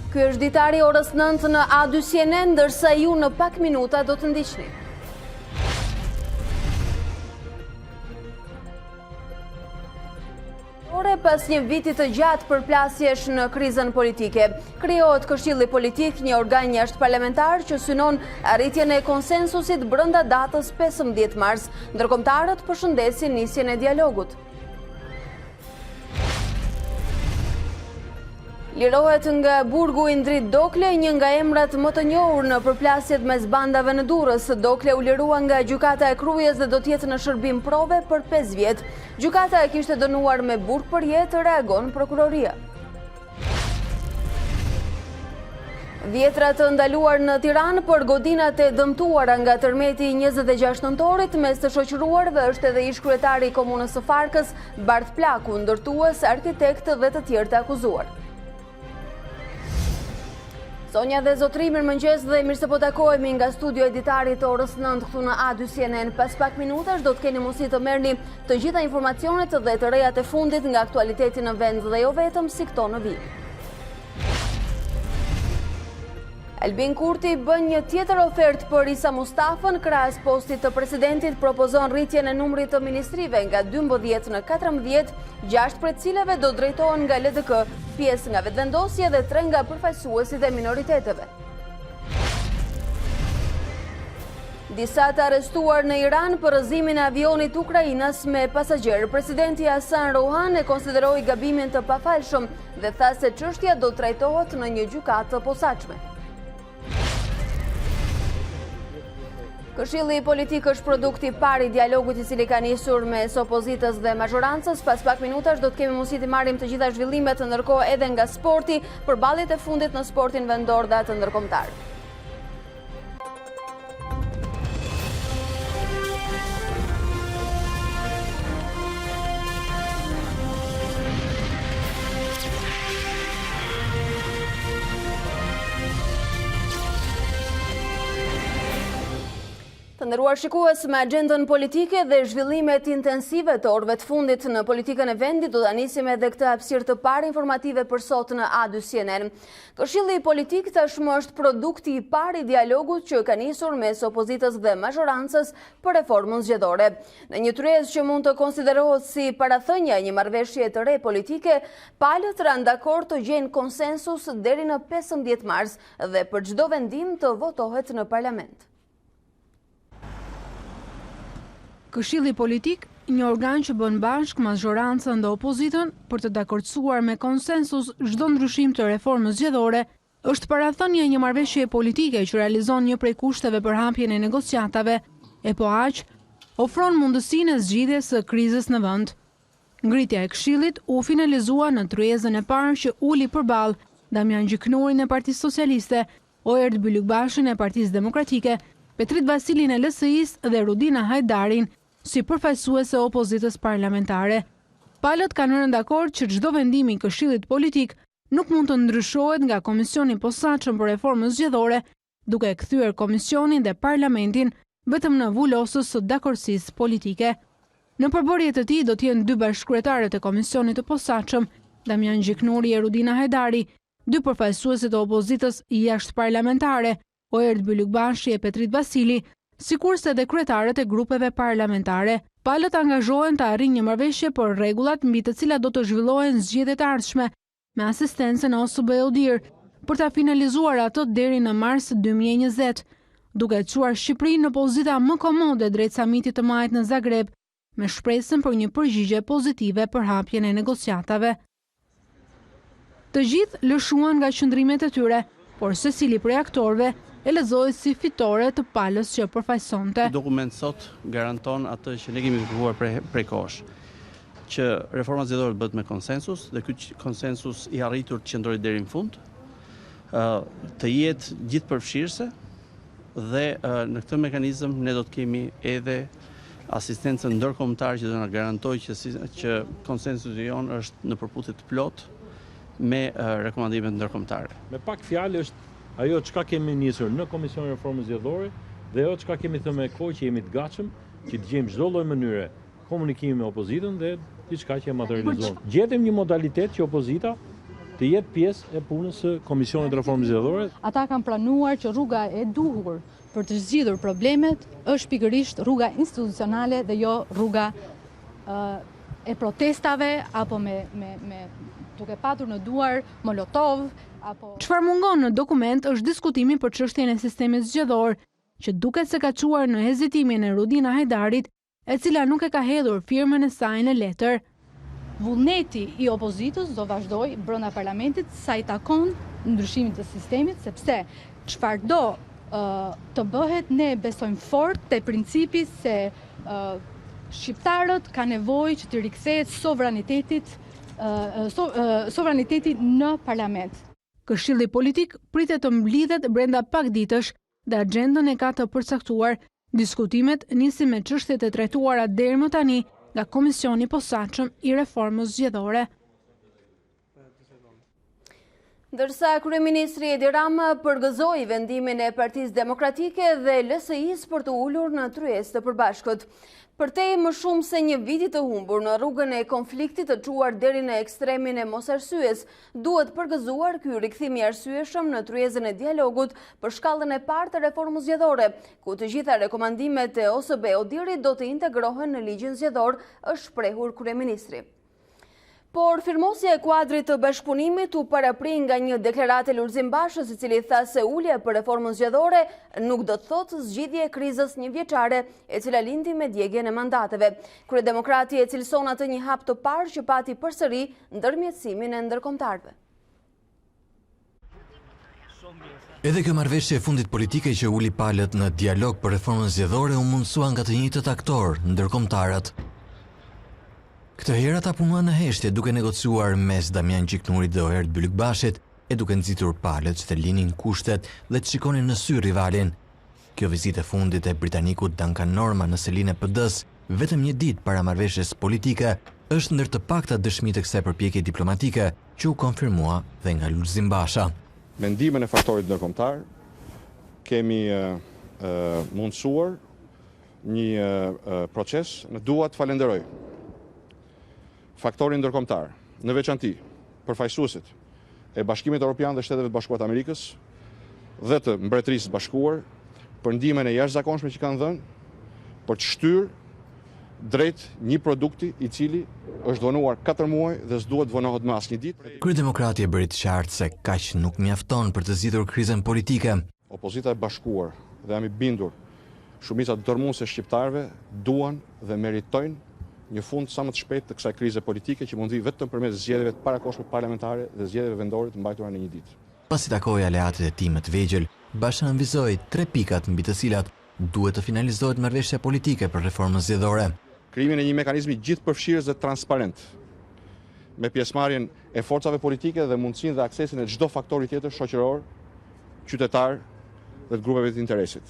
Ky është ditari orës 9 në A2CNN, ndërsa ju në pak minuta do të ndiqni. Pas një viti të gjatë përplasjesh në krizën politike, krijohet Këshilli Politik, një organ jashtë parlamentar që synon arritjen e konsensusit brenda datës 15 mars. Ndërkombëtarët përshëndesin nisjen e dialogut. Lirohet nga burgu Indrit Dokle, një nga emrat më të njohur në përplasjet mes bandave në Durrës. Dokle u lirua nga gjykata e Krujës dhe do të jetë në shërbim prove për 5 vjet. Gjykata e kishte dënuar me burg për jetë, reagon prokuroria. Vjetra të ndaluar në Tiranë për godinat e dëmtuara nga tërmeti 26 nëntorit, mes të shoqëruarve është edhe ish kryetari i komunës së Farkës, Bart Plaku, ndërtues, arkitekt dhe të tjerë të akuzuar. Sonja dhe Zotri, mirëmëngjes dhe mirë se po takohemi nga studio e Ditarit orës 9 këtu në A2CNN. Pas pak minutash do të keni mundësi të merrni të gjitha informacionet dhe të rejat e fundit nga aktualiteti në vend dhe jo vetëm si këto në vijim. Albin Kurti bën një tjetër ofertë për Isa Mustafën, krahas postit të presidentit propozon rritjen e numrit të ministrive nga 12 në 14, 6 prej cilave do drejtohen nga LDK, pjesë nga vetëvendosja dhe 3 nga përfaqësuesit e minoriteteve. Disa të arrestuar në Iran për rrëzimin e avionit ukrainas me pasagjerë. Presidenti Hasan Rouhani e konsideroi gabimin të pafalshëm dhe tha se çështja do trajtohet në një gjykatë të posaçme. Këshilli Politik është produkti i parë i dialogut i cili ka nisur mes opozitës dhe mazhorancës. Pas pak minutash do të kemi mundësi të marrim të gjitha zhvillimet, ndërkohë edhe nga sporti, përballjet e fundit në sportin vendor dhe atë ndërkombëtar. Të nderuar shikues, me agjendën politike dhe zhvillimet intensive të orëve të fundit në politikën e vendit, do ta nisim edhe këtë hapësirë të parë informative për sot në A2CNN. Këshilli Politik tashmë është produkti i parë i dialogut që ka nisur mes opozitës dhe mazhorancës për reformën zgjedhore. Në një tryezë që mund të konsiderohet si parathënia e një marrëveshje të re politike, palët ranë dakord të gjejnë konsensus deri në 15 mars dhe për çdo vendim të votohet në parlament. Këshilli Politik, një organ që bën bashkë mazhorancën dhe opozitën për të dakordsuar me konsensus çdo ndryshim të reformës zgjedhore, është parathënia e një marrëveshje politike që realizon një prej kushteve për hapjen e negociatave, e po aq ofron mundësinë e zgjidhjes së krizës në vend. Ngritja e Këshillit u finalizua në tryezën e parë që uli përballë Damian Gjiknurin e Partisë Socialiste, Oert Bylykbashin e Partisë Demokratike, Petrit Vasilin e LSI-s dhe Rudina Hajdarin si përfaqësuese e opozitës parlamentare. Palët kanë rënë dakord që çdo vendim i Këshillit Politik nuk mund të ndryshohet nga Komisioni i Posaçëm për Reformën Zgjedhore, duke kthyer Komisionin dhe Parlamentin vetëm në vulosës së dakordësisë politike. Në përbërje të tij do të jenë 2 bashkëkryetarët e Komisionit të Posaçëm, Damian Gjiknuri e Rudina Hajdari, 2 përfaqësuesit e opozitës jashtëparlamentare, Oert Bylykbashi e Petrit Vasili, sikurse edhe kryetarët e grupeve parlamentare. Palët angazhohen të arrijnë një marrëveshje për rregullat mbi të cilat do të zhvillohen zgjedhjet e ardhshme me asistencën e OSBE-ODIR për ta finalizuar ato deri në mars 2020, duke çuar Shqipërinë në pozita më komode drejt samitit të majit në Zagreb, me shpresën për një përgjigje pozitive për hapjen e negociatave. Të gjithë lëshuan nga qëndrimet e tyre, por secili prej aktorëve e lexoi si fitore të palës që përfaqësonte. Dokument sot garanton atë që ne kemi kërkuar prej kohësh, që reforma zgjedhore bëhet me konsensus dhe ky konsensus i arritur të qëndrojë deri në fund, të jetë gjithëpërfshirëse dhe në këtë mekanizëm ne do të kemi edhe asistencën ndërkombëtare që do na garantojë që konsensusi jon është në përputhje të plotë me rekomandimet ndërkombëtare. Me pak fjalë është ajo çka kemi nisur në Komisionin e Reformës Zgjedhore dhe ajo çka kemi thënë me kohë që jemi të gatshëm që të gjejmë çdo lloj mënyre komunikimi me opozitën dhe diçka që e materializohen. Gjetëm një modalitet që opozita të jetë pjesë e punës së Komisionit të Reformës Zgjedhore. Ata kanë pranuar që rruga e duhur për të zgjidhur problemet është pikërisht rruga institucionale dhe jo rruga e protestave apo me duke patur në duar molotov apo. Çfarë mungon në dokument është diskutimi për çështjen e sistemit zgjedhor, që duket se ka çuar në hezitimin e Rudina Hajdarit, e cila nuk e ka hedhur firmën e saj në letër. Vullneti i opozitës do vazhdoj brenda parlamentit sa i takon ndryshimit të sistemit, sepse çfarëdo të bëhet, ne besojmë fort te principi se shqiptarët ka nevojë që të rikthehet sovraniteti në parlament. Këshilli politik pritet të mblidhet brenda pak ditësh dhe agjendën e ka të përcaktuar. Diskutimet nisin me çështjet e trajtuara deri më tani nga Komisioni i Posaçëm i Reformës Zgjedhore. Ndërsa kryeministri Edi Rama përgëzoi vendimin e Partisë Demokratike dhe LSI-s për të ulur në tryezë të përbashkët. Përtej më shumë se një viti të humbur në rrugën e konfliktit të çuar deri në ekstremin e mosarsyes, duhet përgëzuar ky rikthim i arsyeshëm në tryezën e dialogut për shkallën e parë të reformës zgjedhore, ku të gjitha rekomandimet e OSBE-Odirit do të integrohen në ligjin zgjedhor, është shprehur kryeministri. Por firmosja e kuadrit të bashkëpunimit u paraprin nga një deklaratë e Lulzim Bashës, i cili tha se ulja për reformën zgjedhore nuk do të thotë zgjidhje e krizës një vjeçare, e cila lindi me djegjen e mandateve. Kryedemokrati e cilëson atë një hap të parë që pati përsëri ndërmjetësimin e ndërkombëtarëve. Edhe kjo marrëveshje e fundit politike që uli palët në dialog për reformën zgjedhore u mundsua nga të njëjtët aktor, ndërkombëtarët. Këtë herë ata punuan në heshtje duke negociuar mes Damian Gjiknurit dhe Oherd Bylykbashit, e duke nxitur palët që të linin kushtet dhe të shikonin në sy rivalin. Kjo vizitë e fundit e britanikut Duncan Norman në selinë e PD-s, vetëm një ditë para marrëveshjes politike, është ndër të pakta dëshmitë të kësaj përpjekje diplomatike që u konfirmua dhe nga Lulzim Basha. Me ndihmën e faktorit ndërkombëtar kemi mundësuar një proces, dua të falenderoj faktorin ndërkombëtar, në veçanti përfaqësuesit e Bashkimit Evropian dhe Shteteve të Bashkuara të Amerikës dhe të Mbretërisë së Bashkuar për ndihmën e jashtëzakonshme që kanë dhënë për të shtyrë drejt një produkti i cili është vonuar 4 muaj dhe s'duhet vonohet më asnjë ditë. Kryedemokrati e bëri të qartë se kaq nuk mjafton për të zgjidhur krizën politike. Opozita e bashkuar dhe jam i bindur, shumica dërmuese shqiptarëve duan dhe meritojnë një fund sa më të shpejtë të kësaj krize politike që mund vi vetëm përmes zgjedhjeve të parakohshme parlamentare dhe zgjedhjeve vendore të mbajtura në një ditë. Pasi takoi aleatët e tij më të vegjël, Basha nënvizoi 3 pikat mbi të cilat duhet të finalizohet marrëveshja politike për reformën zgjedhore. Krijimin e një mekanizmi gjithëpërfshirës dhe transparent, me pjesëmarrjen e forcave politike dhe mundësinë dhe aksesin e çdo faktori tjetër shoqëror, qytetar dhe të grupeve të interesit.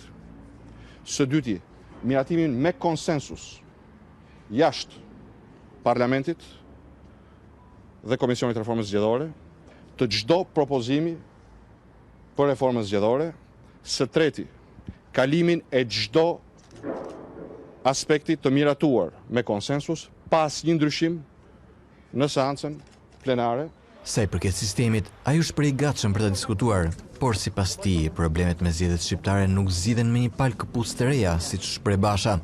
Së dyti, miratimin me konsensus jashtë parlamentit dhe Komisionit të Reformës Zgjedhore të çdo propozimi për reformën zgjedhore. Së treti, kalimin e çdo aspekti të miratuar me konsensus pas një ndryshim në seancën plenare. Sa i përket sistemit, ai është i gatshëm për ta diskutuar, por sipas tij, problemet me zgjedhjet shqiptare nuk zgjidhen me një palë këpucë të reja, siç shpreh Basha.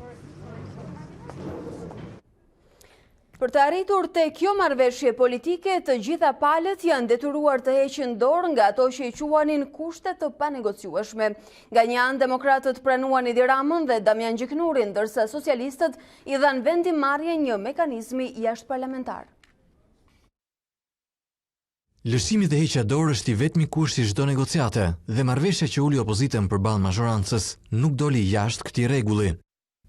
Për të arritur te kjo marrëveshje politike, të gjitha palët janë detyruar të heqin dorë nga ato që i quanin kushte të panegociueshme. Nga një anë, demokratët pranuan Edi Ramën dhe Damian Gjiknurin, ndërsa socialistët i dhanë vendimarrje një mekanizmi jashtëparlamentar. Lëshimi dhe heqja dorë është i vetmi kusht i çdo negociate dhe marrëveshja që uli opozitën përballë mazhorancës nuk doli jashtë këtij rregulli.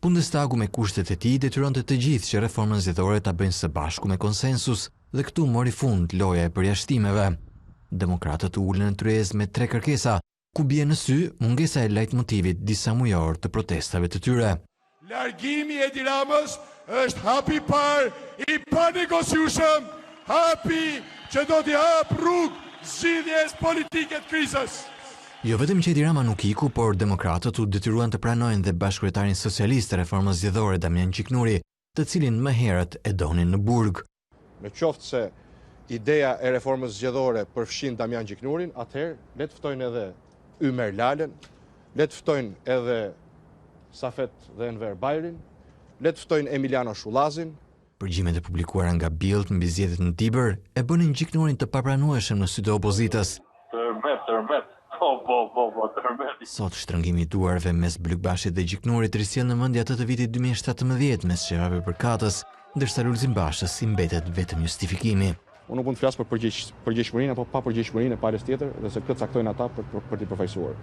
Bundestagu me kushtet e tij detyronte të gjithë që reformën zgjedhore ta bëjnë së bashku me konsensus dhe këtu mori fund loja e përjashtimeve. Demokratët ulën në tryezë me 3 kërkesa, ku bie në sy mungesa e lejtmotivit disa mujor të protestave të tyre. Largimi i Edi Ramës është hapi i parë i panegociueshëm, hapi që do t'i hap rrugë zgjidhjes politike të krizës. Jo vetëm që Edi Rama nuk iku, por demokratët u detyruan të pranojnë dhe bashkëkryetarin socialist të reformës zgjedhore Damian Gjiknuri, të cilin më herët e donin në burg. Me qoftë se ideja e reformës zgjedhore përfshin Damian Gjiknurin, atëherë le të ftojnë edhe Ymer Lalën, le të ftojnë edhe Safet dhe Enver Bajrin, le të ftojnë Emiliano Shullazin. Përgjimet e publikuara nga Bild mbi zgjedhjet në Tibër e bënin Gjiknurin të papranueshëm në sytë e opozitës. Tërmbet. Po, tërmbet. Sot shtrëngimi i duarve mes Blykbashit dhe Gjiknurit risjell në mendje atë të vitit 2017 mes shërave përkatës, ndërsa Lulzim Bashës i mbetet vetëm justifikimi. Unë nuk mund të flas për përgjegjësinë apo pa përgjegjësinë e palës tjetër, dhe se këtë caktojnë ata për t'i përfaqësuar.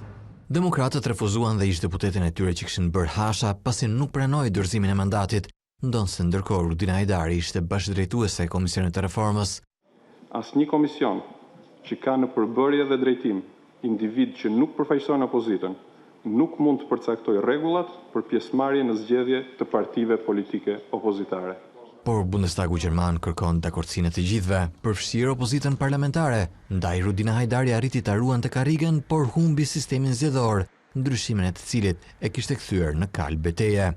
Demokratët refuzuan dhe ish deputetin e tyre që kishin bërë hasha pasi nuk pranoi dorëzimin e mandatit, ndonse ndërkohë Rudina Hajdari ishte bashkëdrejtuese e Komisionit të Reformës. Asnjë komision që ka në përbërje dhe drejtim individ që nuk përfaqësojnë opozitën, nuk mund të përcaktojë rregullat për pjesëmarrje në zgjedhje të partive politike opozitare. Por Bundestagu Gjerman kërkon dakordsinë e të gjithëve, përfshirë opozitën parlamentare, ndaj Rudina Hajdari arriti ta ruante karrigen, por humbi sistemin zgjedhor, ndryshimin e të cilit e kishte kthyer në kal beteje.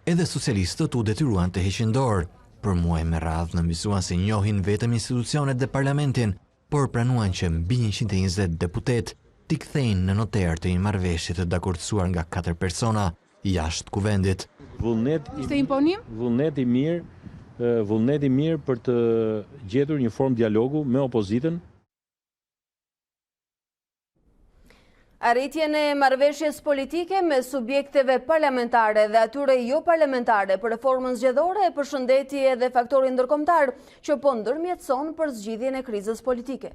Edhe socialistët u detyruan të heqin dorë. Për muaj me radhë nënvizuan se njohin vetëm institucionet dhe parlamentin, por pranuan që mbi 120 deputet t'i kthejnë në noter të një marrëveshje të dakordsuar nga 4 persona jashtë kuvendit. Ishte imponim? Vullneti mirë për të gjetur një formë dialogu me opozitën. Arritjen e marrëveshjes politike me subjekteve parlamentare dhe atyre jo parlamentare për reformën zgjedhore e përshëndeti edhe faktorin ndërkombëtar që po ndërmjetëson për zgjidhjen e krizës politike.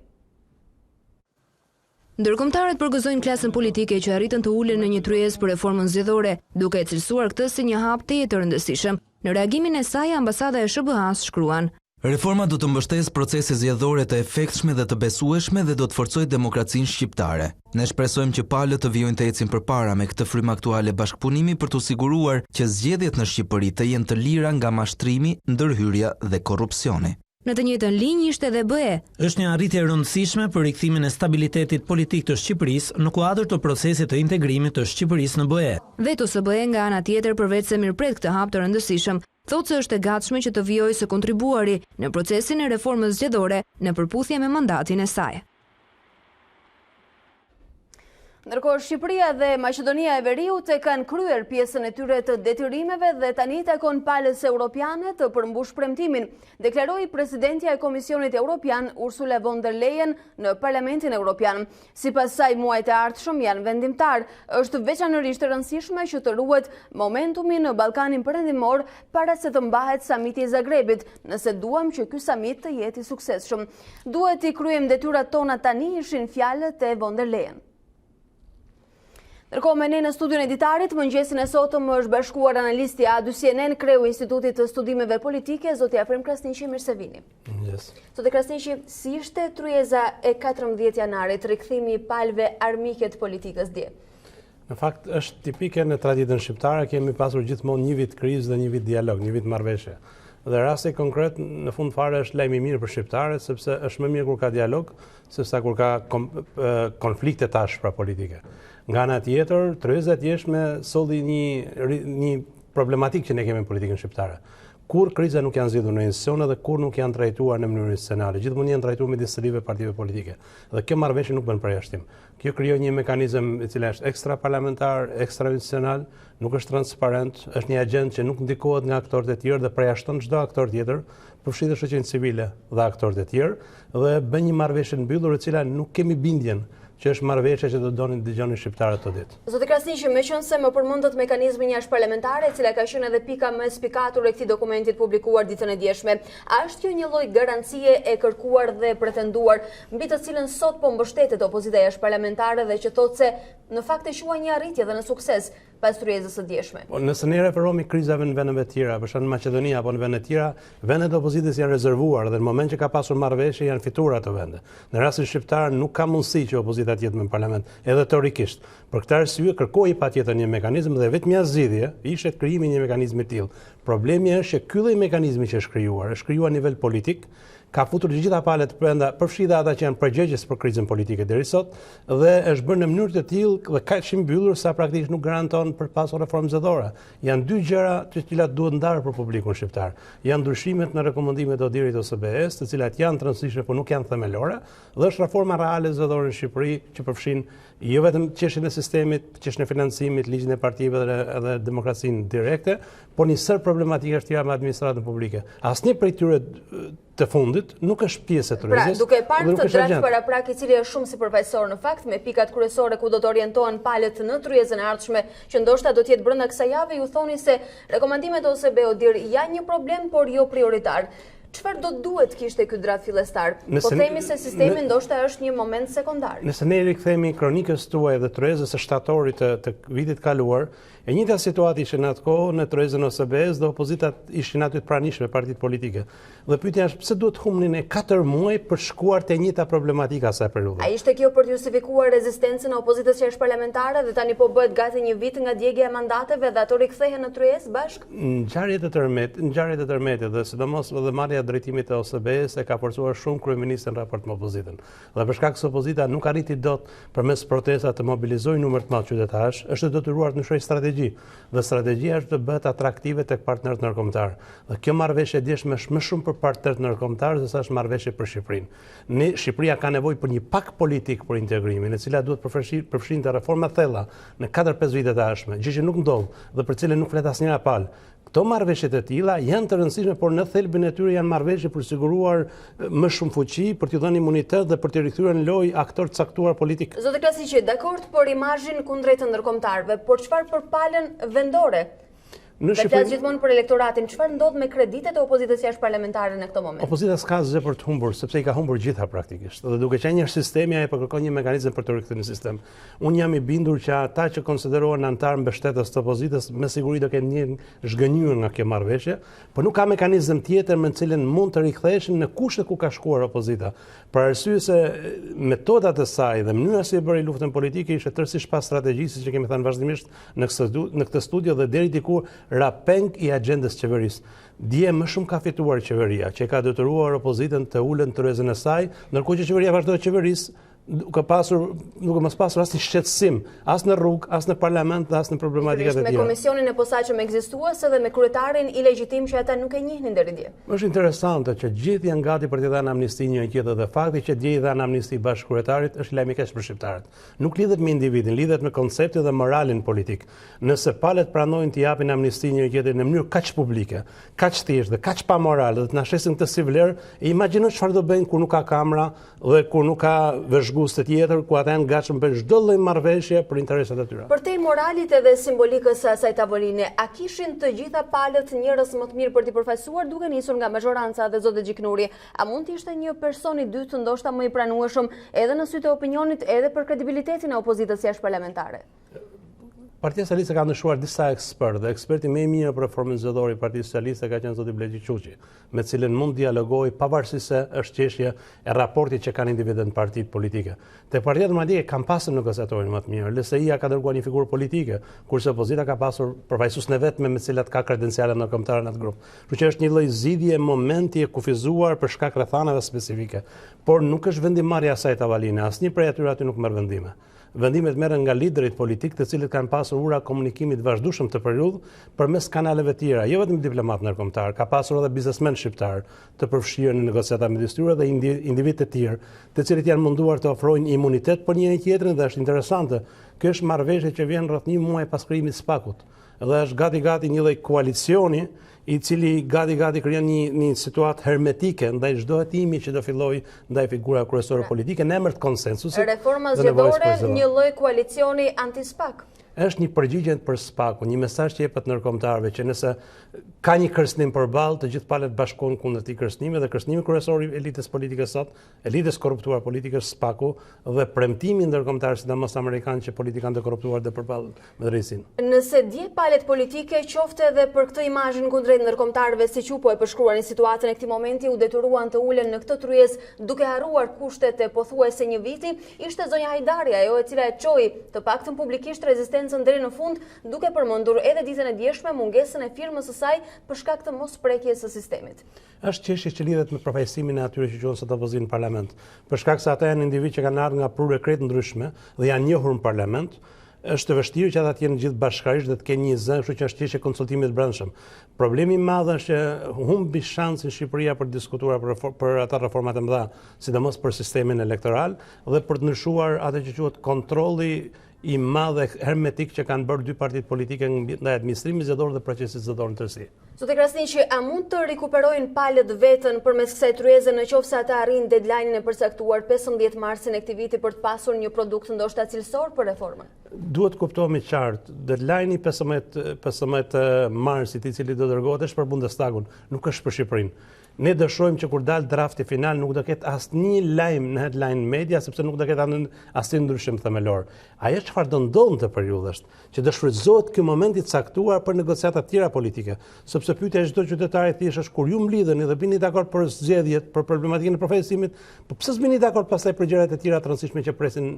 Ndërkombëtarët përgëzojnë klasën politike që arritën të ulen në një tryezë për reformën zgjedhore, duke e cilësuar këtë si një hap të rëndësishëm. Në reagimin e saj, ambasada e SBA-s shkruan: Reforma do të mbështesë procese zgjedhore të efektshme dhe të besueshme dhe do të forcojë demokracinë shqiptare. Ne shpresojmë që palët të vijojnë të ecin përpara me këtë frymë aktuale bashkëpunimi për të siguruar që zgjedhjet në Shqipëri të jenë të lira nga mashtrimi, ndërhyrja dhe korrupsioni. Në të njëjtën linjë ishte edhe BE. Është një arritje e rëndësishme për rikthimin e stabilitetit politik të Shqipërisë në kuadër të procesit të integrimit të Shqipërisë në BE. Veto së BE nga ana tjetër përveç se mirëpret këtë hap të rëndësishëm, thotë se është e gatshme që të vijojë së kontribuari në procesin e reformës zgjedhore në përputhje me mandatin e saj. Ndërkohë Shqipëria dhe Maqedonia e Veriut e kanë kryer pjesën e tyre të detyrimeve dhe tani takon palës europiane të përmbush premtimin, deklaroi presidentja e Komisionit Evropian Ursula von der Leyen në Parlamentin Evropian. Sipas saj, muajt e ardhshëm janë vendimtar. Është veçanërisht e rëndësishme që të ruhet momentumi në Ballkanin Perëndimor para se të mbahet samiti i Zagrebit, nëse duam që ky samit të jetë i suksesshëm. Duhet i kryejmë detyrat tona tani, ishin fjalët e von der Leyen. Ndërkohë me ne në studion e Ditarit, mëngjesin e sotëm është bashkuar analisti A2 CNN, kreu Institutit të Studimeve Politike, zotja Efrem Krasniqi, mirë se vini. Zotja Krasniqi, si ishte tryeza e 14 janarit, rikthimi i palëve armike të politikës dje? Në fakt është tipike në traditën shqiptare, kemi pasur gjithmonë një vit krizë dhe një vit dialog, një vit marrëveshje. Dhe rasti konkret në fund fare është lajm i mirë për shqiptarët, sepse është më mirë kur ka dialog, sesa kur ka konflikte të ashpra politike. Nga ana tjetër, tryeza e jashtme solli një problematik që ne kemi në politikën shqiptare. Kur kriza nuk janë zgjidhur në institucione dhe kur nuk janë trajtuar në mënyrë institucionale, gjithmonë janë trajtuar me disëlive partive politike. Dhe kjo marrëveshje nuk bën përjashtim. Kjo krijon një mekanizëm i cili është ekstra parlamentar, ekstra institucional, nuk është transparent, është një agjent që nuk ndikohet nga aktorët e tjerë dhe përjashton çdo aktor tjetër, përfshirë shoqërinë civile dhe aktorët e tjerë, dhe bën një marrëveshje mbyllur e cila nuk kemi bindjen që është marrëveshje që do donin dëgjoni shqiptarët të ditë. Zoti Krasniqi, meqense më përmendët mekanizmin jashtëparlamentare, e cila ka qenë edhe pika më spikatur e këtij dokumenti publikuar ditën e djeshme, a është kjo një lloj garancie e kërkuar dhe pretenduar, mbi të cilën sot po mbështetet opozita jashtëparlamentare dhe që thotë se në fakt e quajnë një arritje dhe në sukses pas tryezës së djeshme? Nëse ne referohemi krizave në vendeve të tjera, për shembull në Maqedoni apo në vende të tjera, vendet e opozitës janë rezervuar dhe në moment që ka pasur marrëveshje janë fituar ato vende. Në rastin shqiptar nuk ka mundësi që opozita të jetë në parlament, edhe teorikisht. Për këtë arsye kërkoi patjetër një mekanizëm dhe vetëm një zgjidhje ishte krijimi i një mekanizmi të tillë. Problemi është që ky lloj mekanizmi që është krijuar në nivel politik, ka futur të gjitha palët brenda, përfshirë ata që janë përgjegjës për krizën politike deri sot, dhe është bërë në mënyrë të tillë dhe kaq i mbyllur sa praktikisht nuk garanton për pasur reformë zgjedhore. Janë dy gjëra të cilat duhet ndarë për publikun shqiptar. Janë ndryshimet në rekomandimet e Odirit ose OSBE-s, të cilat janë të rëndësishme por nuk janë themelore, dhe është reforma reale zgjedhore në Shqipëri që përfshin jo vetëm çështjen e sistemit, çështjen e financimit, ligjin e partive dhe demokracinë direkte, por një sër problematika tjera me administratën publike. Asnjë prej tyre të fundit nuk është pjesë e tryezës. Pra, duke parë të draft paraprak, i cili është shumë sipërfaqësor në fakt, me pikat kryesore ku do të orientohen palët në tryezën e ardhshme, që ndoshta do të jetë brenda kësaj jave, ju thoni se rekomandimet e OSBE-Odir janë një problem, por jo prioritar. Çfarë do duhet kishte ky draft fillestar? Po themi se sistemi ndoshta është një moment sekondar. Nëse ne rikthehemi kronikës tuaj dhe tryezës së shtatorit të vitit kaluar, e njëjta situatë ishte në atë kohë në tryezën e OSBE-s dhe opozitat ishin aty të pranishme partitë politike. Dhe pyetja është pse duhet humnin e 4 muaj për shkuar te njëjta problematika asaj periudhe. A ishte kjo për të justifikuar rezistencën e opozitës jashtëparlamentare dhe tani po bëhet gati një vit nga djegja e mandateve dhe ato rikthehen në tryezë bashkë? Ngjarjet e tërmetit dhe sidomos edhe marrja e drejtimit të OSBE-s e ka forcuar shumë kryeministin në raport me opozitën. Dhe për shkak se opozita nuk arriti dot përmes protestave të mobilizojë numër të madh qytetarësh, është detyruar të ndryshojë strategji. Dhe strategjia është të bëhet atraktive tek partnerët ndërkombëtar. Dhe kjo marrëveshje e djeshme është më shumë për partnerët ndërkombëtar se sa është marrëveshje për Shqipërinë. Shqipëria ka nevojë për një pak politik për integrimin, e cila duhet përfshinte reforma thella në 4-5 vite të ardhshme, gjë që nuk ndodh dhe për cilën nuk flet asnjëra palë. Këto marrëveshje të tilla janë të rëndësishme, por në thelbin e tyre janë marrëveshje për siguruar më shumë fuqi, për t'i dhënë imunitet dhe për t'i rikthyer në lojë aktor të caktuar politik. Zotë Klasiqi, dakord për imazhin kundrejt të ndërkombëtarëve, por çfarë për palën vendore? Dhe flas gjithmonë për elektoratin, çfarë ndodh me kreditet e opozitës jashtëparlamentare në këtë moment? Opozita s'ka asgjë për të humbur, sepse i ka humbur gjitha praktikisht. Dhe duke qenë një sistemi, ajo po kërkon një mekanizëm për të rikthyer në sistem. Unë jam i bindur që ata që konsiderohen antar mbështetës të opozitës me siguri do kenë një zhgënjur nga kjo marrëveshje, por nuk ka mekanizëm tjetër me të cilën mund të riktheheshin në kushtet ku ka shkuar opozita. Për arsye se metodat e saj dhe mënyra si e bëri luftën politike ishte tërësisht pas strategjisë, që kemi thënë vazhdimisht në këtë studio dhe deri diku rapeng i agjendës qeverisë. Dje më shumë ka fituar qeveria, që ka detyruar opozitën të ulën tryezën e saj, ndërkohë që qeveria vazhdoi qeverisë duke mos pasur asnjë shqetësim, as në rrugë, as në parlament dhe as në problematikat e tjera. Me komisionin e posaçëm ekzistuese dhe me kryetarin i legjitim që ata nuk e njihnin deri dje. Është interesante që gjithë janë gati për t'i dhënë amnistia një tjetër dhe fakti që dje i dhanë amnisti bashkëkryetarit është lajm i keq për shqiptarët. Nuk lidhet me individin, lidhet me konceptin dhe moralin politik. Nëse palët pranojnë t'i japin amnisti një tjetër në mënyrë kaq publike, kaq thjeshtë dhe kaq pa moral dhe të na shesin këtë si vlerë, imagjino çfarë do bëjnë kur nuk ka kamera dhe kur nuk ka vëzhgues të tjetër, ku ata janë gatshëm për çdo lloj marrëveshje për interesat e tyre. Për te moralit edhe simbolikës së asaj tavoline, a kishin të gjitha palët njerëz më të mirë për t'i përfaqësuar duke nisur nga mazhoranca dhe zotë Gjiknuri? A mund të ishte një person i dytë ndoshta më i pranueshëm edhe në sytë e opinionit, edhe për kredibilitetin e opozitës jashtëparlamentare? Partia Socialiste ka ndëshuar disa ekspertë dhe eksperti më i mirë për reformën zgjedhore i Partisë Socialiste ka qenë zoti Bleqi Quqi, me të cilën mund dialogoj pavarësisht se është çështje e raportit që kanë individët në partitë politike. Te Partia Demokratike kanë pasur negociatorin më të mirë, LSI-ja ka dërguar një figurë politike, kurse opozita ka pasur përfaqësues në vetme me të cilat ka kredenciale ndërkombëtare në atë grup. Kështu që është një lloj zgjidhje momenti e kufizuar për shkak rrethanave specifike, por nuk është vendimmarrja e saj tavaline, asnjë prej atyre aty nuk merr vendime. Vendimet merren nga liderit politik, të cilët kanë pasur ura komunikimi të vazhdueshëm të periudhë përmes kanaleve të tjera, jo vetëm diplomatë ndërkombëtar, ka pasur edhe biznesmen shqiptar të përfshirë në negociata midis tyre dhe individë të tjerë, të cilët janë munduar të ofrojnë imunitet për njëri tjetrin dhe është interesante. Kjo është marrëveshje që vjen rreth një muaj pas krijimit të SPAK-ut dhe është gati një lloj koalicioni i cili gati krijon një situatë hermetike ndaj çdo hetimi që do fillojë ndaj figura kryesore politike në emër të konsensusit. Reforma zgjedhore, një lloj koalicioni anti-SPAK. Është një përgjigje për SPAK-un, një mesazh që jepet ndërkombëtarëve që nëse ka një kërcënim përballë, të gjithë palët bashkohen kundër këtij kërcënimi dhe kërcënimi kryesor i elitës politike sot, elitës korruptuar politike është SPAK-u dhe premtimi ndërkombëtar sidomos amerikan që politikanë të korruptuar dhe përballë me drejtësinë. Nëse dje palët politike qofte edhe për këtë imazhin kundrejt ndërkombëtarëve, siç u po e përshkruanin situatën e këtij momenti, u detyruan të ulen në këtë tryezë duke harruar kushtet e pothuajse një viti, ishte zonja Hajdari ajo e cila e çoi të paktën publikisht rezistencën konsekvencën deri në fund, duke përmendur edhe ditën e djeshme mungesën e firmës së saj për shkak të mosprekjes së sistemit. Është çështje që lidhet me përfaqësimin e atyre që quhen sot opozicion në parlament. Për shkak se ata janë individ që kanë ardhur nga prurë krejt ndryshme dhe janë njohur në parlament, është të vështirë që ata të jenë gjithë bashkërisht dhe të kenë një zë, kështu që është çështje konsultimit brendshëm. Problemi i madh është që humbi shansin Shqipëria për të diskutuar për ata reformat e mëdha, sidomos për sistemin elektoral dhe për të ndryshuar atë që quhet kontrolli i madh dhe hermetik që kanë bërë dy partitë politike ndaj administrimit zgjedhor dhe procesit zgjedhor në tërësi. Zotë Krasniqi, a mund të rikuperojnë palët vetën përmes kësaj tryeze në qoftë se ata arrin deadline-in e përcaktuar 15 marsin e këtij viti për të pasur një produkt ndoshta cilësor për reformën? Duhet kuptohemi qartë, deadline-i 15 marsit i cili do dërgohet është për Bundestagun, nuk është për Shqipërinë. Ne dëshirojmë që kur dalë drafti final nuk do ketë asnjë lajm në headline media sepse nuk do ketë asnjë ndryshim themelor. Ajo çfarë do ndodhë në të periudhë është që do shfrytëzohet ky moment i caktuar për negociata të tjera politike, sepse pyetja e çdo qytetari thjesht është kur ju mlidheni dhe bini dakord për zgjedhjet, për problematikën e përfaqësimit, po pse s'bini dakord pastaj për gjërat e tjera të rëndësishme që presin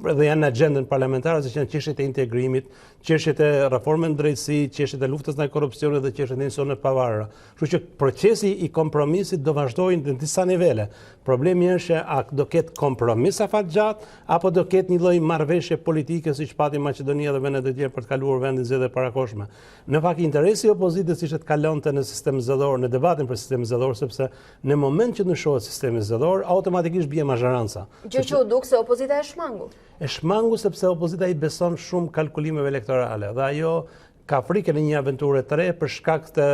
dhe janë në agjendën parlamentare, si janë çështjet e integrimit, çështjet e reformës në drejtësi, çështjet e luftës ndaj korrupsionit dhe çështjet e institucioneve të pavarura. Kështu që procesi i kompromisit do vazhdojnë në disa nivele. Problemi është a do ketë kompromis afatgjatë apo do ketë një lloj marrëveshje politike siç pati Maqedonia dhe vendet e tjera për të kaluar vendin zgjedhje parakohshme. Në fakt interesi i opozitës ishte të kalonte në sistemin zgjedhor, në debatin për sistemin zgjedhor, sepse në moment që ndryshohet sistemi zgjedhor, automatikisht bie mazharanca. Gjë që u duk se opozita e shmangur. E shmangu sepse opozita i beson shumë kalkulimeve elektorale dhe ajo ka frikën e një aventure të re për shkak të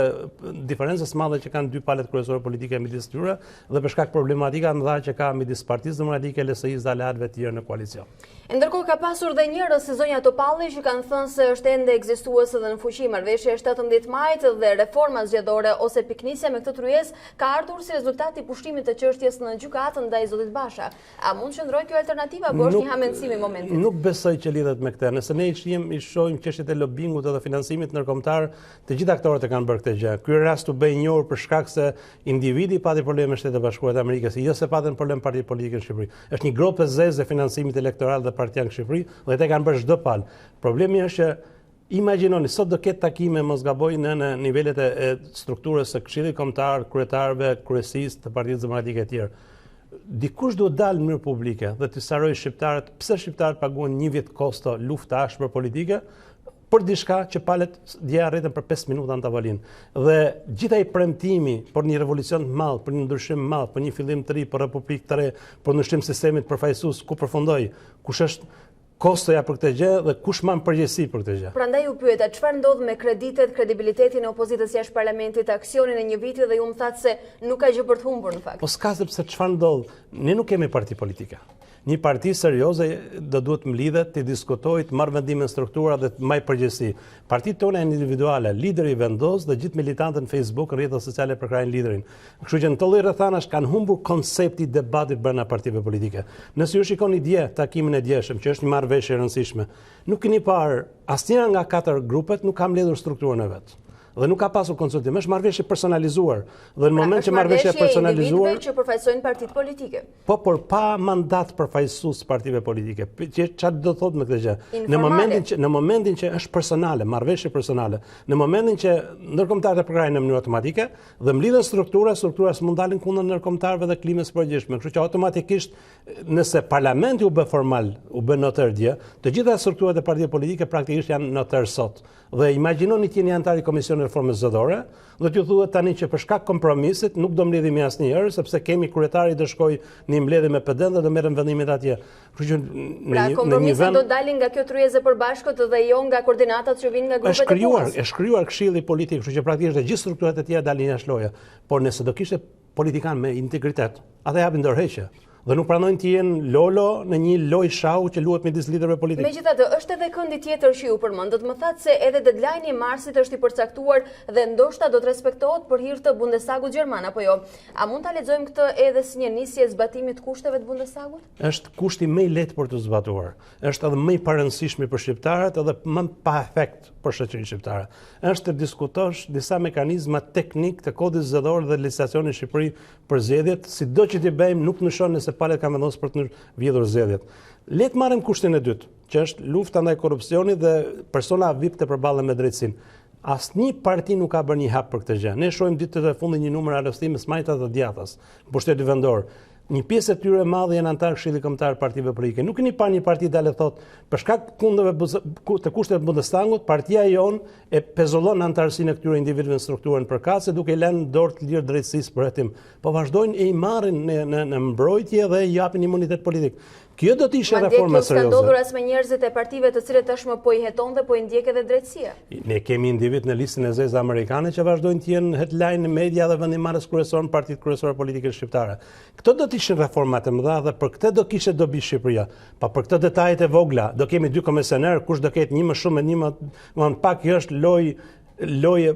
diferencës madhe që kanë dy palët kryesore politike midis tyre dhe për shkak problematika mëdha që ka midis Partisë Demokratike, LSI-s dhe aleatëve të tjerë në koalicion. Ndërkohë ka pasur dhe njerëz si zonja Topalli që kanë thënë se është ende ekzistuese dhe në fuqi marrëveshja e 17 majit dhe reforma zgjedhore ose piknisja me këtë tryezë ka ardhur si rezultat i pushtimit të çështjes në gjykatën ndaj zotit Basha. A mund të qëndrojë kjo alternativë apo është një hamendësim i momentit? Nuk besoj që lidhet me këtë. Nëse ne i shohim çështjet e lobingut dhe financimit ndërkombëtar, të gjithë aktorët e kanë bërë këtë gjë. Ky rast u bë i njohur për shkak se individi pati probleme me Shtetet e Bashkuara të Amerikës, jo se patën problem partitë politike në Shqipëri. Është një gropë e zezë e financimit elektoral dhe partia në Shqipëri dhe ata kanë bërë çdo palë. Problemi është që imagjinoni sot do ketë takime mos gaboj në nivelet e strukturës së Këshillit Kombëtar, kryetarëve, kryesisë të Partisë Demokratike e tjerë. Dikush duhet dalë në mënyrë publike dhe të sqarojë shqiptarët pse shqiptarët paguajnë një vit kosto luftë ashpër politike për diçka që palët dje arritën për 5 minuta në tavolinë. Dhe gjithaj premtimi për një revolucion të madh, për një ndryshim të madh, për një fillim të ri, për republikë të re, për ndryshim sistemit përfaqësues, ku përfundoi, kush është kostoja për këtë gjë dhe kush marr përgjegjësi për këtë gjë. Prandaj u pyeta çfarë ndodh me kreditet, kredibilitetin e opozitës jashtë parlamentit, aksionin e një viti dhe ju më thatë se nuk ka gjë për të humbur në fakt. Po s'ka sepse çfarë ndodh, ne nuk kemi parti politike. Një parti serioze do duhet mlidhet, të diskutojë, të marrë vendime në struktura dhe të marrë përgjegjësi. Partitë tona janë individuale, lideri vendos dhe gjithë militantët në Facebook, në rrjetet sociale përkrajnë liderin. Kështu që në të lloj rrethanash kanë humbur koncepti i debatit brenda partive politike. Nëse ju shikoni dje takimin e djeshëm, që është një marrëveshje e rëndësishme, nuk keni parë asnjëra nga 4 grupet nuk ka mbledhur strukturën e vet. Dhe nuk ka pasur konsultim, është marrëveshje personalizuar. Dhe në moment që marrëveshja personalizuar, që përfaqësojnë partitë politike. Po, por pa mandat përfaqësues partive politike. Çfarë do thotë me këtë gjë? Në momentin që është personale, marrëveshje personale, në momentin që ndërkombëtarët e përkrajnë në mënyrë automatike dhe mlidhen struktura s'mund dalin kundër ndërkombëtarëve dhe klimës së përgjithshme. Kështu që automatikisht nëse parlamenti u bë formal, u bë noter dje, të gjitha strukturat e partive politike praktikisht janë noter sot. Dhe imagjinoni që jeni antar i Komisionit Reformës Zgjedhore, dhe t'ju thuhet tani që për shkak kompromisit nuk do mbledhemi asnjëherë sepse kemi kryetari do shkojë në mbledhje me PD-n dhe do merren vendimet atje. Kështu që kompromiset do dalin nga kjo tryezë e përbashkët dhe jo nga koordinatat që vinë nga grupet e punës. Është krijuar këshilli politik, kështu që praktikisht të gjithë strukturat e tjera dalin jashtë loje. Por nëse do kishte politikan me integritet, ata japin dorëheqje. Dhe nuk pranojnë të jenë lolo në një lojë shahu që luhet midis liderëve politikë. Megjithatë, është edhe këndi tjetër që ju përmendët, më thatë se edhe deadline-i i marsit është i përcaktuar dhe ndoshta do të respektohet për hir të Bundestagut gjerman apo jo. A mund ta lexojmë këtë edhe si një nisje e zbatimit të kushteve të Bundestagut? Është kushti më i lehtë për të zbatuar. Është edhe më i parëndësishëm për shqiptarët edhe më pa efekt për shoqërinë shqiptare. Është të diskutosh disa mekanizma teknik të kodit zgjedhor dhe legjislacionit në Shqipëri për zgjedhjet, sido që t'i bëjmë nuk ndryshon nëse palët kanë vendosur për të vjedhur zgjedhjet. Le të marrim kushtin e dytë, që është lufta ndaj korrupsionit dhe persona VIP të përballen me drejtësinë. Asnjë parti nuk ka bërë një hap për këtë gjë. Ne shohim ditët e fundit një numër arrestimës majta të djathtas në pushtetin vendor. Një pjesë e tyre e madhe janë antarë Këshillit Kombëtar të Partive Politike. Nuk keni parë një parti dalë thotë, për shkak të kushteve të Bundestangut, partia jon e pezullon antarësinë e këtyre individëve në strukturën përkatëse duke lënë dorë të lirë drejtësisë për hetim. Po vazhdojnë e i marrin në mbrojtje dhe i japin imunitet politik. Kjo do të ishte reforma serioze. Ka ndodhur as me njerëzit e partive të cilët tashmë po i heton dhe po i ndjek edhe drejtësia. Ne kemi individ në listën e zezë amerikane që vazhdojnë të jenë headline në media dhe vendimarrës kryesor në partitë kryesore politike shqiptare. Këto do të ishin reforma të mëdha dhe për këtë do kishte dobi Shqipëria. Pa për këtë detajet e vogla, do kemi 2 komisioner, kush do ketë një më shumë e një më pak, kjo është loje,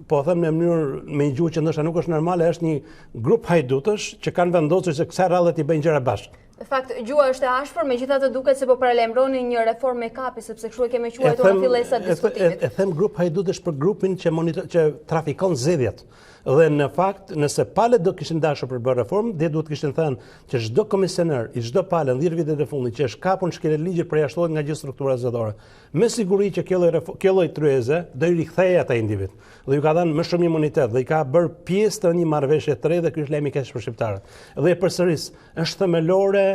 po them në mënyrë me një gjuhë që ndoshta nuk është normale, është një grup hajdutësh që kanë vendosur se kësaj radhe të bëjnë gjëra bashkë. Në fakt, gjua është e ashpër, megjithatë duket se po paralemroni një reformë me kapi, sepse kështu e kemi quajtur në fillesa të diskutimit. E them grup hajdutësh për grupin që trafikon zgjedhjet. Dhe në fakt, nëse palët do kishin dashur për bërë reformë, dhe duhet kishin thënë që çdo komisioner i çdo palë në 10 vitet e fundit që është kapur në shkelet ligjit përjashtohet nga gjithë struktura zgjedhore. Me siguri që kjo lloj tryeze do i rikthejë ata individ. Dhe ju ka dhënë më shumë imunitet dhe i ka bërë pjesë të një marrëveshje të re dhe ky është lajm i keq për shqiptarët. Dhe përsëris, është themelore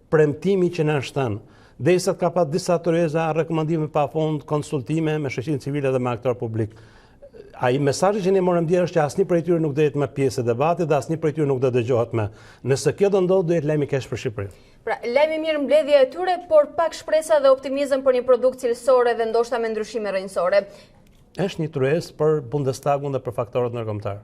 premtimi që na është thënë. Derisa ka pas disa tryeza, rekomandime pafund, konsultime me shoqërinë civile dhe me aktor publik. Ai mesazhi që ne morëm dje është që asnjë prej tyre nuk do jetë më pjesë e debatit dhe asnjë prej tyre nuk do dëgjohet më. Nëse kjo do ndodhë, do jetë lajm i keq për Shqipërinë. Pra, lajm i mirë mbledhja e tyre, por pak shpresa dhe optimizëm për një produkt cilësore dhe ndoshta me ndryshime rrënjësore. Është një tryezë për Bundestagun dhe për faktorët ndërkombëtar.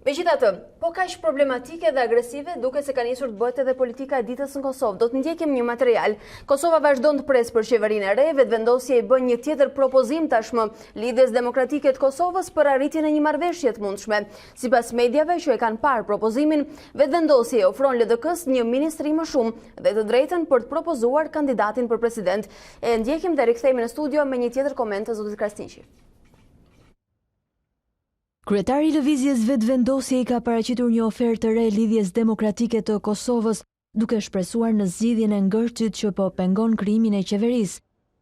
Megjithatë, po kaq problematike dhe agresive duket se ka nisur të bëhet edhe politika e ditës në Kosovë. Do të ndjekim një material. Kosova vazhdon të presë për qeverinë e re, vetëvendosja i bën një tjetër propozim tashmë lidhjes demokratike të Kosovës për arritjen e një marrëveshje të mundshme. Sipas mediave që e kanë parë propozimin, vetëvendosja i ofron LDK-s një ministri më shumë dhe të drejtën për të propozuar kandidatin për president. E ndjekim dhe rikthehemi në studio me një tjetër koment të zotit Krasniqi. Kryetari i lëvizjes vetëvendosje i ka paraqitur një ofertë të re lidhjes demokratike të Kosovës, duke shpresuar në zgjidhjen e ngërçit që po pengon krijimin e qeverisë.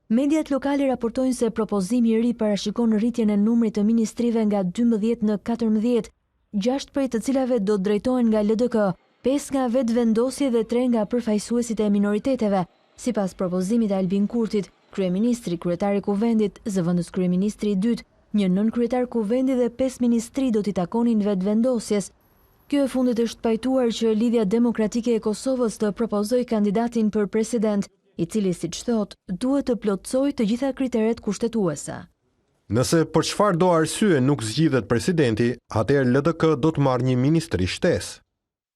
Mediat lokale raportojnë se propozimi i ri parashikon rritjen e numrit të ministrive nga 12 në 14, 6 prej të cilave do të drejtohen nga LDK, 5 nga vetëvendosje dhe 3 nga përfaqësuesit e minoriteteve. Sipas propozimit të Albin Kurtit, kryeministri, kryetari i kuvendit, zëvendës kryeministri i dytë, një nën-kryetar kuvendi dhe 5 ministri do t'i takonin vetëvendosjes. Kjo e fundit është pajtuar që Lidhja Demokratike e Kosovës të propozoj kandidatin për president, i cili, siç thotë, duhet të plotësojë të gjitha kriteret kushtetuese. Nëse për çfarë do arsye nuk zgjidhet presidenti, atëherë LDK do të marrë një ministri shtesë.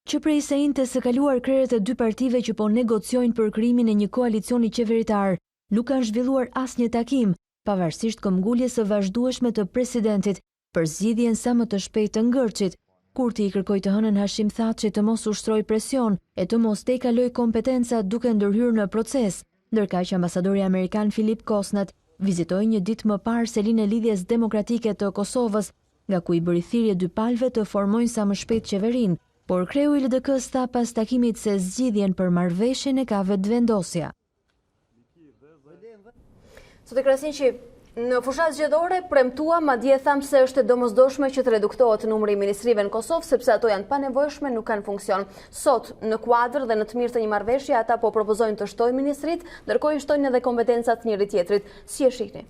Që prej së njëjtë së kaluar krerët e 2 partive që po negociojnë për krijimin e një koalicioni qeveritar, nuk kanë zhvilluar asnjë takim, pavarësisht këmbguljes së vazhdueshme të presidentit për zgjidhjen sa më të shpejtë të ngërçit. Kurti i kërkoi të hënën Hashim Thaçi të mos ushtrojë presion e të mos tejkalojë kompetenca duke ndërhyrë në proces, ndërkaq që ambasadori amerikan Philip Kosnat vizitoi një ditë më parë selinë e Lidhjes Demokratike të Kosovës, nga ku i bëri thirrje 2 palëve të formojnë sa më shpejt qeverinë, por kreu i LDK-s tha pas takimit se zgjidhjen për marrëveshjen e ka vetëvendosja. Zotë Krasniqi, në fushat zgjedhore premtua, madje tham se është e domosdoshme që të reduktohet numri i ministrive në Kosovë, sepse ato janë panevojshme, nuk kanë funksion. Sot, në kuadër dhe në të mirë të një marrëveshje, ata po propozojnë të shtojnë ministrit, ndërkohë i shtojnë edhe kompetencat njëri tjetrit. Si e shihni?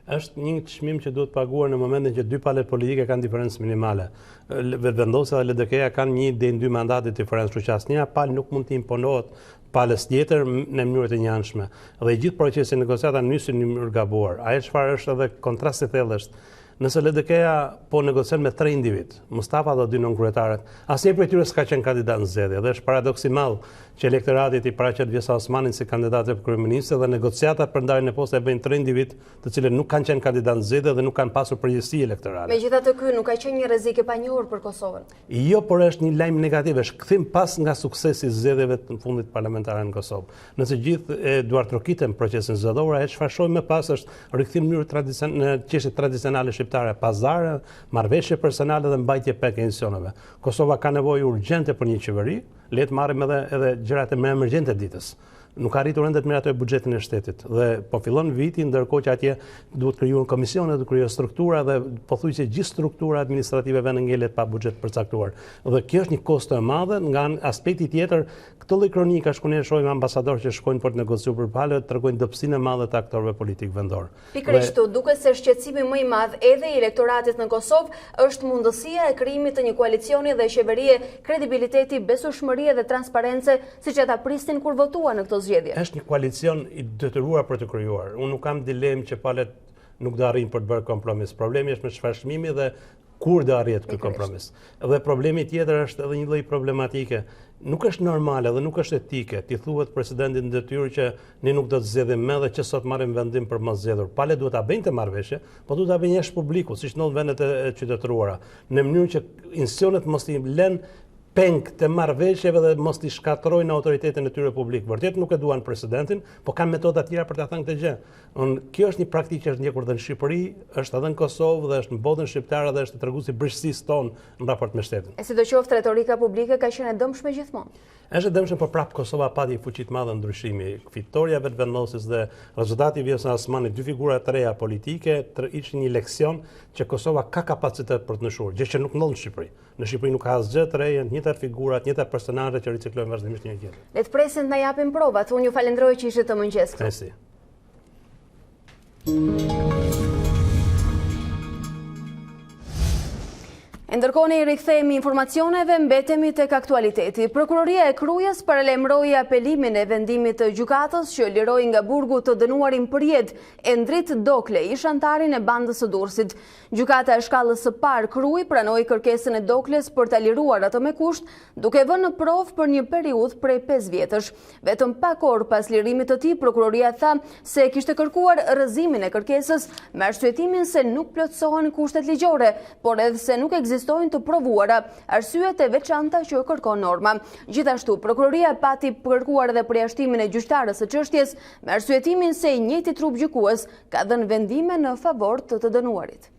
Është një çmim që duhet paguar në momentin që 2 palët politike kanë diferencë minimale. Vetëvendosja dhe LDK-ja kanë 1 deri në 2 mandate diferencë, kështu që asnjëra palë nuk mund të imponohet palës tjetër në mënyrë të njëanshme. Dhe gjithë procesi negociata nisin në mënyrë gabuar. Ajo çfarë është edhe kontrasti i thellë është, nëse LDK-ja po negocion me 3 individ, Mustafa dhe 2 nën-kryetarët, asnjë prej tyre s'ka qenë kandidat në zgjedhje dhe është paradoks i madh që elektoratit i paraqet Vjesa Osmanin si kandidat për kryeminist dhe negociatat për ndarjen e posteve bëjnë 3 individ, të cilët nuk kanë qenë kandidat në zgjedhje dhe nuk kanë pasur përgjegjësi elektorale. Megjithatë ky nuk ka qenë një rrezik i panjohur për Kosovën. Jo, por është një lajm negativ, është kthim pas nga suksesi i zgjedhjeve të fundit parlamentare në Kosovë. Nëse gjithë e duart trokiten procesin zgjedhor, ajo çfarë shohim më pas është rikthim në mënyrë në çështje tradicionale shqiptare shqiptare, pazare, marrëveshje personale dhe mbajtje pensioneve. Kosova ka nevojë urgjente për një qeveri, le të marrim edhe gjërat më emergjente ditës. Nuk arritur ende të miratoj buxhetin e shtetit dhe po fillon viti, ndërkohë që atje duhet krijuar komisione, duhet krijuar struktura dhe pothuajse gjithë struktura administrative vënë ngelet pa buxhet përcaktuar. Dhe kjo është një kosto e madhe. Nga aspekti tjetër, këtë lloj kronika shkon ne shohim ambasadorë që shkojnë për të negociuar për palë, tregojnë dobësinë e madhe të aktorëve politik vendor. Pikërisht, duket se shqetësimi më i madh edhe i elektoratit në Kosovë është mundësia e krijimit të një koalicioni dhe qeverie kredibiliteti, besueshmërie dhe transparence, siç ata prisnin kur votuan në këto zgjedhje. Është një koalicion i detyruar për të krijuar. Unë nuk kam dilemë që palët nuk do arrijnë për të bërë kompromis. Problemi është me çfarë çmimi dhe kur do arrihet ky kompromis. Dhe problemi tjetër është edhe një lloj problematike. Nuk është normale dhe nuk është etike ti thuhet presidentit në detyrë që ne nuk do të zgjedhim më dhe që sot marrim vendim për mos zgjedhur. Palët duhet ta bëjnë të marrëveshje, po duhet ta bëjnë jashtë publikut, siç ndodh vendet e qytetëruara, në mënyrë që institucionet mos i lënë peng të marrëveshjeve dhe mos t'i shkatrojnë autoritetin e tyre publik. Vërtet nuk e duan presidentin, po kanë metoda të tjera për ta thënë këtë gjë. Kjo është një praktikë që është ndjekur dhe në Shqipëri, është edhe në Kosovë dhe është në botën shqiptare dhe është treguesi brisësisë tonë në raport me shtetin. Sidoqoftë retorika publike ka qenë e dëmshme gjithmonë. Është e dëmshme, por prapë Kosova pati fuqi të madhe ndryshimi. Fitoria vetëvendosjes dhe rezultati i Vjosa Osmani, dy figura të reja politike, ishin një leksion që Kosova ka kapacitet për të nëshuar, gjë që nuk ndodh në Shqipëri. Në Shqipëri nuk ka asgjë të re, janë njëjtat figurat, njëjtat personazhe që riciklojnë vazhdimisht një tjetrin. Le të presim të na japin provat. Unë ju falenderoj që ishit të mëngjes këtu. Merci. Ndërkohë ne i rikthehemi informacioneve, mbetemi tek aktualiteti. Prokuroria e Krujës paralajmëroi apelimin e vendimit të gjykatës që liroi nga burgu të dënuarin për jetë Endrit Dokle, ish antarin e bandës së Durrësit. Gjykata e shkallës së parë Krujë pranoi kërkesën e Dokles për ta liruar atë me kusht, duke vënë në provë për një periudhë prej 5 vjetësh. Vetëm pak orë pas lirimit të tij, prokuroria tha se kishte kërkuar rrëzimin e kërkesës me arsyetimin se nuk plotësohen kushtet ligjore, por edhe se nuk ekzistojnë të provuara arsyet e veçanta që kërkon norma. Gjithashtu, prokuroria pati kërkuar edhe përjashtimin e gjyqtarës së çështjes me arsyetimin se i njëjti trup gjykues ka dhënë vendime në favor të dënuarit.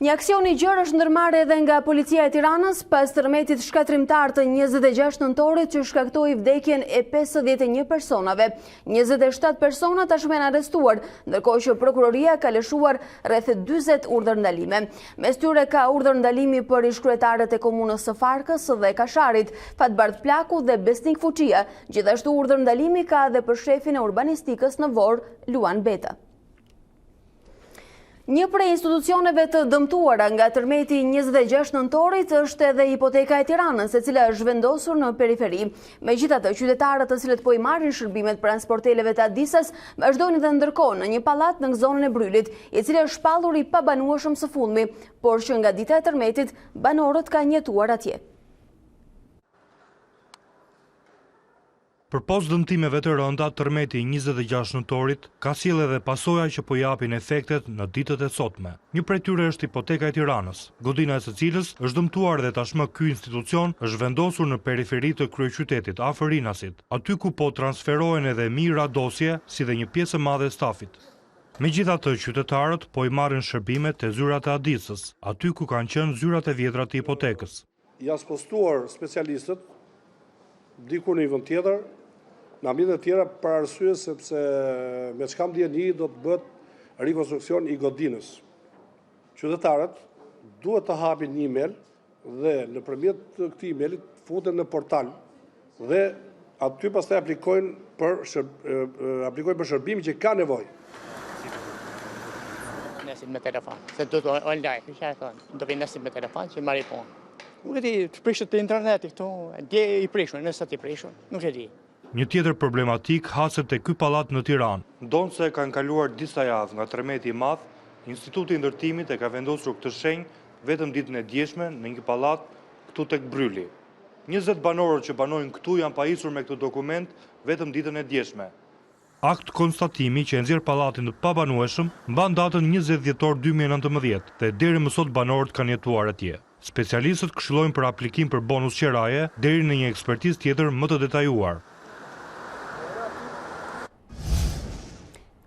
Një aksion i gjerë është ndërmarrë edhe nga policia e Tiranës pas tërmetit shkatrimtar të 26 nëntorit që shkaktoi vdekjen e 51 personave. 27 persona tashmë janë arrestuar, ndërkohë që prokuroria ka lëshuar rreth 40 urdhër ndalime. Mes tyre ka urdhër ndalimi për ish-kryetarët e komunës së Farkës dhe Kasharit, Fatbardh Plaku dhe Besnik Fuqia. Gjithashtu urdhër ndalimi ka edhe për shefin e urbanistikës në Vor, Luan Beta. Një prej institucioneve të dëmtuara nga tërmeti 26 nëntorit është edhe hipoteka e Tiranës, e cila është vendosur në periferi. Megjithatë, qytetarët të cilët po i marrin shërbimet pranë sporteleve të Adisas vazhdojnë dhe ndërkohë në një pallat në zonën e Brylit, i cili është shpallur i pabanueshëm së fundmi, por që nga dita e tërmetit banorët kanë jetuar atje. Përpos dëmtimeve të rënda, tërmeti 26 nëntorit ka sjell edhe pasoja që po japin efektet në ditët e sotme. Një prej tyre është hipoteka e Tiranës, godina e së cilës është dëmtuar dhe tashmë ky institucion është vendosur në periferi të kryeqytetit, afër Rinasit, aty ku po transferohen edhe mijëra dosje si dhe një pjesë e madhe e stafit. Megjithatë, qytetarët po i marrin shërbimet te zyrat e Adisës, aty ku kanë qenë zyrat e vjetra të hipotekës. Janë spostuar specialistët diku në një vend tjetër, në ambientet tjera për arsye sepse me çka ndjeni do të bëhet rikonstruksion i godinës. Qytetarët duhet të hapin një email dhe nëpërmjet këtij emailit futen në portal dhe aty pastaj aplikojnë për shërbimin që ka nevojë. Nesin me telefon, se do të online, që e thonë, do vi nesin me telefon që marri punë. Nuk e di, të prishët të interneti këtu, dje i prishën, nëse të prishën, nuk e di. Një tjetër problematik haset te ky pallat në Tiranë. Ndonë se kanë kaluar disa javë nga tërmeti i madh, Instituti i Ndërtimit e ka vendosur këtë shenjë vetëm ditën e djeshme në një pallat këtu tek Bryli. 20 banorë që banojnë këtu janë pajisur me këtë dokument vetëm ditën e djeshme. Akt konstatimi që e nxjerr pallatin të pabanueshëm mban datën 20 dhjetor 2019 dhe deri më sot banorët kanë jetuar atje. Specialistët këshillojnë për aplikim për bonus qeraje deri në një ekspertizë tjetër më të detajuar.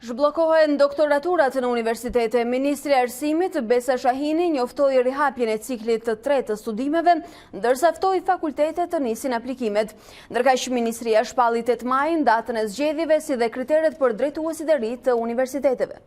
Zhbllokohen doktoraturat në universitete. Ministri e Arsimit Besa Shahini njoftoi rihapjen e ciklit të tretë të studimeve, ndërsa ftoi fakultetet të nisin aplikimet. Ndërkaq ministria shpalli 8 maj datën e zgjedhjeve si dhe kriteret për drejtuesit e ri të universiteteve.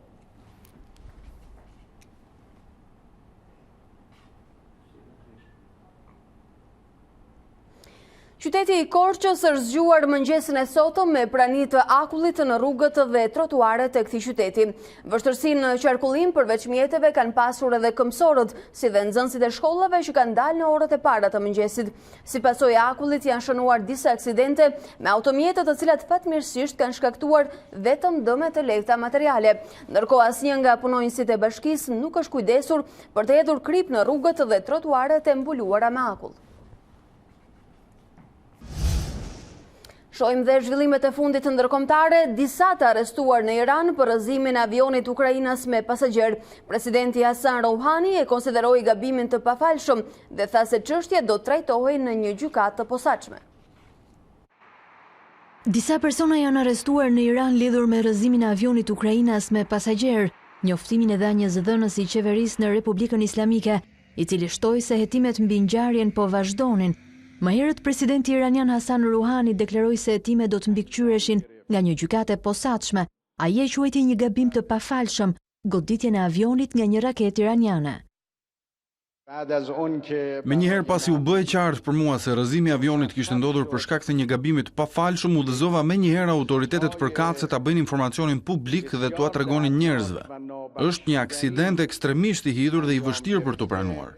Qyteti i Korçës është zgjuar mëngjesin e sotëm me prani të akullit në rrugët dhe trotuaret e këtij qyteti. Vështirësinë në qarkullim përveç mjeteve kanë pasur edhe këmbësorët, si dhe nxënësit e shkollave që kanë dalë në orët e para të mëngjesit. Si pasojë e akullit janë shënuar disa aksidente me automjete të cilat fatmirësisht kanë shkaktuar vetëm dëme të lehta materiale. Ndërkohë asnjë nga punonjësit e bashkisë nuk është kujdesur për të hedhur krip në rrugët dhe trotuaret e mbuluara me akull. Shohim dhe zhvillimet e fundit të ndërkombëtare, disa të arrestuar në Iran për rrëzimin e avionit ukrainas me pasagjer. Presidenti Hasan Rouhani e konsideroi gabimin të pafalshëm dhe tha se çështja do të trajtohej në një gjykatë të posaçme. Disa persona janë arrestuar në Iran lidhur me rrëzimin e avionit ukrainas me pasagjer. Njoftimin e dha një zëdhënës i qeverisë në Republikën Islamike, i cili shtoi se hetimet mbi ngjarjen po vazhdonin. Më herët, presidenti iranian Hasan Rouhani deklaroi se hetimet do të mbikëqyreshin nga një gjykate posaçme. Ai e quajti një gabim të pafalshëm goditjen e avionit nga një raketë iraniane. Menjëherë pasi u bë e qartë për mua se rrëzimi i avionit kishte ndodhur për shkak të një gabimi të pafalshëm, udhëzova menjëherë autoritetet përkatëse ta bëjnë informacionin publik dhe t'ua tregonin njerëzve. Është një aksident ekstremisht i hidhur dhe i vështirë për t'u pranuar.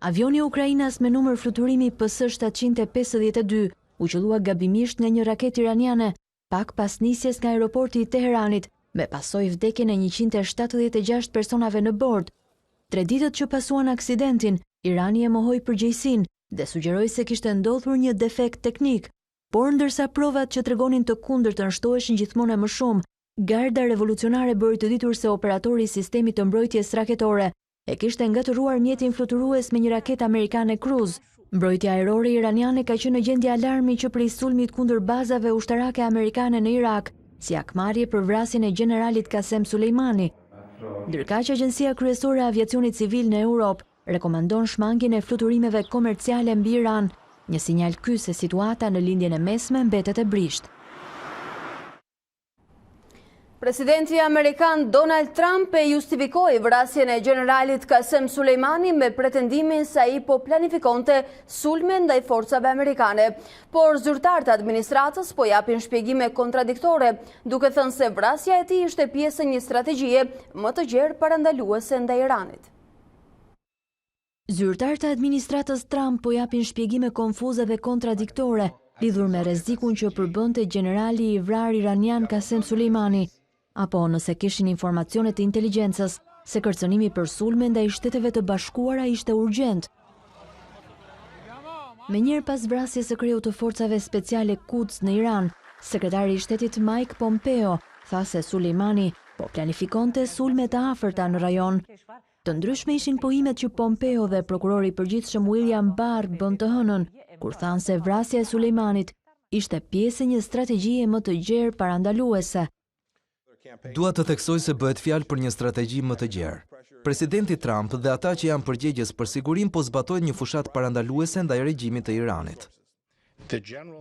Avioni ukrainas me numër fluturimi PS-752 u qellua gabimisht nga një raketë iraniane pak pas nisjes nga aeroporti i Teheranit, me pasojë vdekjen e 176 personave në bord. 3 ditët që pasuan aksidentin, Irani e mohoi përgjegjësinë dhe sugjeroi se kishte ndodhur një defekt teknik, por ndërsa provat që tregonin të kundërtën shtoheshin gjithmonë më shumë, Garda Revolucionare bëri të ditur se operatori i sistemit të mbrojtjes raketore e kishte ngatëruar mjetin fluturues me një raketë amerikane Cruz. Mbrojtja ajrore iraniane ka qenë në gjendje alarmi që prej sulmit kundër bazave ushtarake amerikane në Irak, si akmarrje për vrasjen e generalit Qasem Sulejmani. Ndërkaq Agjencia Kryesore e Aviacionit Civil në Europë rekomandon shmangjen e fluturimeve komerciale mbi Iran, një sinjal ky se situata në lindjen e mesme mbetet e brisht. Presidenti Amerikan Donald Trump e justifikoi vrasjen e generalit Qasem Sulejmani me pretendimin se ai po planifikonte sulme ndaj forcave amerikane, por zyrtarët e administratës po japin shpjegime kontradiktore, duke thënë se vrasja e tij ishte pjesë e një strategjie më të gjerë parandaluese ndaj Iranit. Zyrtarët e administratës Trump po japin shpjegime konfuze dhe kontradiktore lidhur me rrezikun që përbënte generali i vrarë iranian Qasem Sulejmani, apo nëse kishin informacione të inteligjencës se kërcënimi për sulme ndaj Shteteve të Bashkuara ishte urgjent. Menjëherë pas vrasjes së kreut të forcave speciale Quds në Iran, sekretari i Shtetit Mike Pompeo tha se Sulejmani po planifikonte sulme të afërta në rajon. Të ndryshme ishin pohimet që Pompeo dhe prokurori i përgjithshëm William Barr bën të hënën, kur thanë se vrasja e Sulejmanit ishte pjesë e një strategjie më të gjerë parandaluese. Dua të theksoj se bëhet fjalë për një strategji më të gjerë. Presidenti Trump dhe ata që janë përgjegjës për sigurim po zbatojnë një fushat parandaluese ndaj regjimit të Iranit.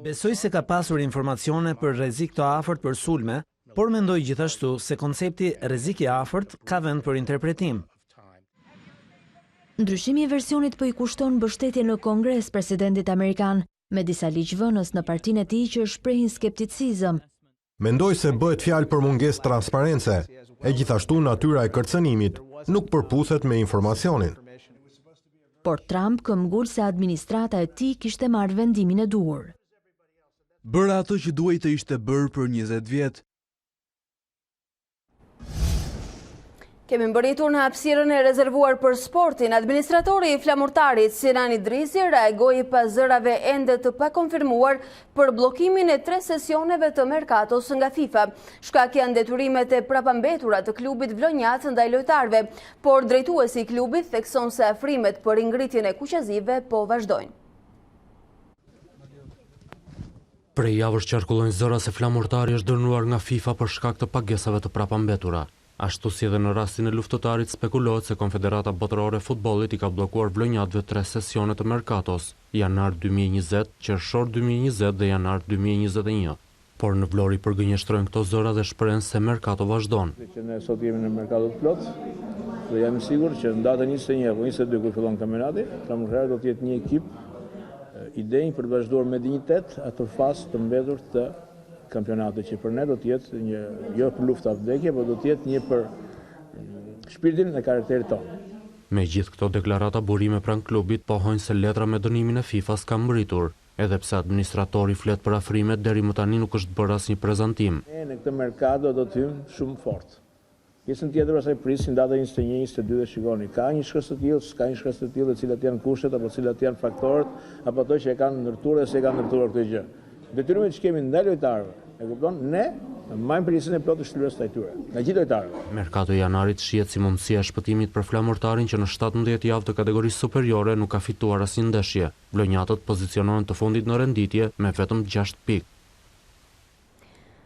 Besoj se ka pasur informacione për rrezik të afërt për sulme, por mendoj gjithashtu se koncepti rrezik i afërt ka vend për interpretim. Ndryshimi i versionit po i kushton mbështetje në Kongres presidentit amerikan, me disa ligjvënës në partinë e tij që shprehin skepticizëm. Mendoj se bëhet fjalë për mungesë transparence, e gjithashtu natyra e kërcënimit nuk përputhet me informacionin. Por Trump këmbgul se administrata e tij kishte marrë vendimin e duhur. Bëra ato që duhej të ishte bërë për 20 vjet. Kemi mbërritur në hapësirën e rezervuar për sportin. Administratori i flamurtarit Sinan Idrisi reagoi pas zërave ende të pakonfirmuar për bllokimin e 3 sesioneve të merkatos nga FIFA. Shkak janë detyrimet e prapambetura të klubit vlonjat ndaj lojtarëve, por drejtuesi i klubit thekson se afrimet për ngritjen e kuqezive po vazhdojnë. Prej javësh qarkullojnë zëra se flamurtari është dënuar nga FIFA për shkak të pagesave të prapambetura. Ashtu si edhe në rastin e luftëtarit spekulohet se Konfederata Botërore e Futbollit I ka bllokuar vlonjatëve 3 sesione të merkatos, janar 2020, qershor 2020 dhe janar 2021. Por në Vlorë I përgënjeshtrojnë këto zëra dhe shprehen se merkato vazhdon. Që ne sot jemi në merkato të plot dhe jam I sigurt që në datën 21 apo 22 kur fillon kampionati, flamurtari do të jetë një ekip idejnë për të vazhduar me dinjitet atë fazë të mbetur të kampionatit që për ne do të jetë një jo për lufta vdekje, por do të jetë një për shpirtin dhe karakterit tonë. Me gjithë këto deklarata burime pranë klubit pohojnë se letra me dënimin e FIFA s'ka mbërritur, edhe pse administratori flet për afrimet deri më tani nuk është bërë asnjë prezantim. Ne në këtë merkato do të hyjmë shumë fort. Pjesën tjetër pastaj prisin data 21, 22 dhe shikoni, ka një shkres të tillë, s'ka një shkres të tillë, cilat janë kushtet apo cilat janë faktorët, apo ato që e kanë ndërtuar dhe se e kanë ndërtuar këtë gjë. Detyrimet që kemi ndaj lojtarëve, e kupton? Ne majmë prisën e plotë të shtyrës të tyre, nga gjithë lojtarëve. Merkato I janarit shihet si mundësia e shpëtimit për flamurtarin që në 17 javë të kategorisë superiore nuk ka fituar asnjë ndeshje. Vlonjatët pozicionohen të fundit në renditje me vetëm 6 pikë.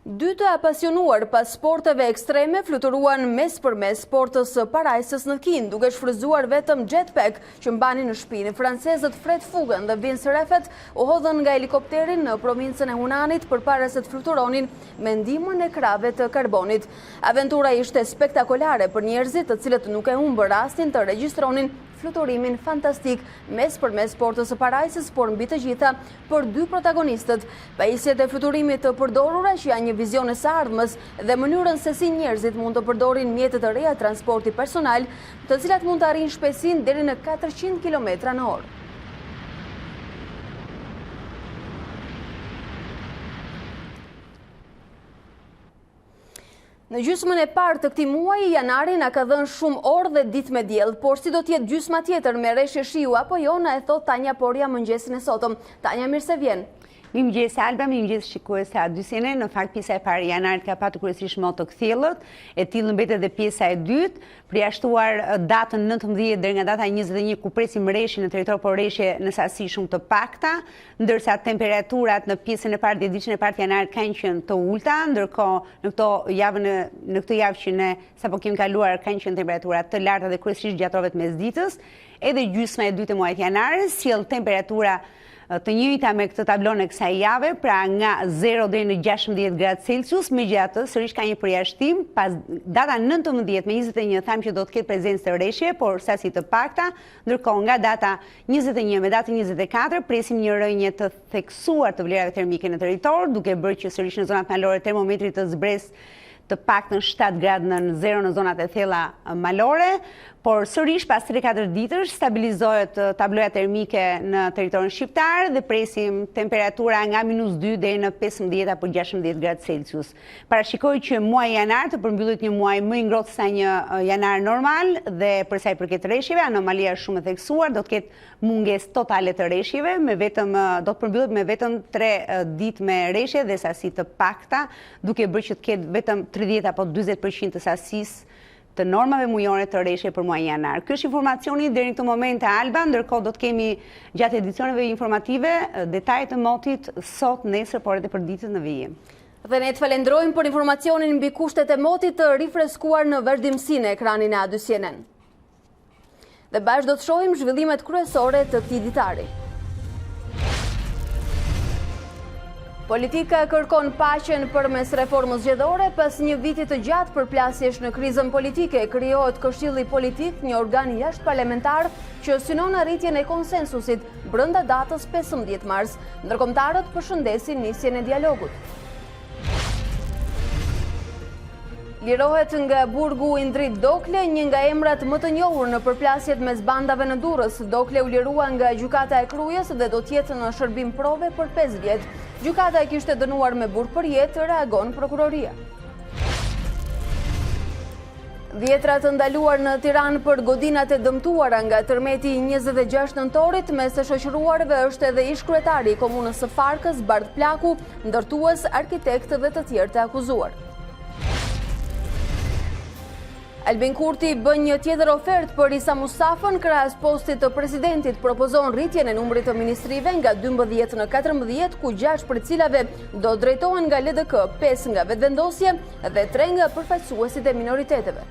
Dy të apasionuar pas sporteve ekstreme fluturuan mes për mes sportës së parajsës në Kin, duke shfrytzuar vetëm jetpack që mbani në shtëpinë. Francezët Fred Fugen dhe Vince Refet u hodhën nga helikopterin në provincën e Hunanit përpara se të fluturonin me ndihmën e krave të karbonit. Aventura ishte spektakolare për njerëzit të cilët nuk e humbën rastin të regjistronin fluturimin fantastik mes për mes sportës së parajsës, por mbi të gjitha për dy protagonistët, pajisjet e fluturimit të përdorura që janë një vizion e së ardhmës dhe mënyrën se si njerëzit mund të përdorin mjetet e reja transporti personal, të cilat mund të arrijnë shpejtësinë deri në 400 km/h. Në gjysmën e parë të këtij muaji, janari na ka dhënë shumë orë dhe ditë me diell, por si do të jetë gjysma tjetër me rreshje shiu apo jo, na e thot Tanja Porja mëngjesin e sotëm. Tanja, mirë se vjen. Mirëmëngjes Alba, mirëmëngjes shikues të A2-sine. Në fakt pjesa e parë e janarit ka patur kryesisht më të kthjellët, e tillë mbetet edhe pjesa e dytë, përjashtuar datën 19 deri nga data 21 ku presim rreshje në territor, por rreshje në sasi shumë të pakta, ndërsa temperaturat në pjesën e parë dhe ditën e parë të janarit kanë qenë të ulta, ndërkohë në këtë javë që ne sapo kemi kaluar kanë qenë temperaturat të larta dhe kryesisht gjatë orëve të mesditës, edhe gjysma e dytë e muajit janar sjell temperatura të njëjta me këtë tablon e kësaj jave, pra nga 0 deri në 16 gradë Celsius, megjithatë sërish ka një përjashtim, pas data 19 me 21 thamë që do të ketë prezencë të rreshje, por sasi të pakta, ndërkohë nga data 21 me datën 24 presim një rënje të theksuar të vlerave termike në territor, duke bërë që sërish në zonat malore termometri të zbres të paktën 7 gradë në 0 në zonat e thella malore, por sërish pas 3-4 ditësh stabilizohet tabloja termike në territorin shqiptar dhe presim temperatura nga -2 deri në 15 apo 16 gradë Celsius. Parashikoj që muaji janar të përmbyllet një muaj më I ngrohtë se një janar normal dhe për sa I përket rreshjeve, anomalia është shumë e theksuar, do të ketë mungesë totale të rreshjeve, do të përmbyllet me vetëm 3 ditë me rreshje dhe sasi të pakta, duke bërë që të ketë vetëm 30 apo 40% të sasisë të normave mujore të rreshje për muajin janar. Ky është informacioni deri në këtë moment e Alba, ndërkohë do të kemi gjatë edicioneve informative detajet të motit sot, nesër, por edhe për ditët në vijim. Dhe ne të falenderojmë për informacionin mbi kushtet e motit të rifreskuar në vazhdimsi në ekranin e A2-CNN. Dhe bashkë do të shohim zhvillimet kryesore të këtij ditari. Politika kërkon paqen përmes reformës zgjedhore. Pas një viti të gjatë përplasjesh në krizën politike, krijohet Këshilli Politik, një organ jashtëparlamentar që synon arritjen e konsensusit brenda datës 15 mars. Ndërkombëtarët përshëndesin nisjen e dialogut. Lirohet nga burgu Indrit Dokle, një nga emrat më të njohur në përplasjet mes bandave në Durrës. Dokle u lirua nga gjykata e Krujës dhe do të jetë në shërbim prove për 5 vjet. Gjykata e kishte dënuar me burg për jetë, reagon prokuroria. Dhjetra të ndaluar në Tiranë për godinat e dëmtuara nga tërmeti 26 nëntorit, mes të shoqëruarve është edhe ish-kryetari I komunës së Farkës, Bardh Plaku, ndërtues, arkitekt dhe të tjerë të akuzuar. Albin Kurti bën një tjetër ofertë për Isa Mustafën krahas postit të presidentit, propozon rritjen e numrit të ministrive nga 12 në 14, ku 6 për cilave do drejtohen nga LDK, 5 nga vetëvendosje dhe 3 nga përfaqësuesit e minoriteteve.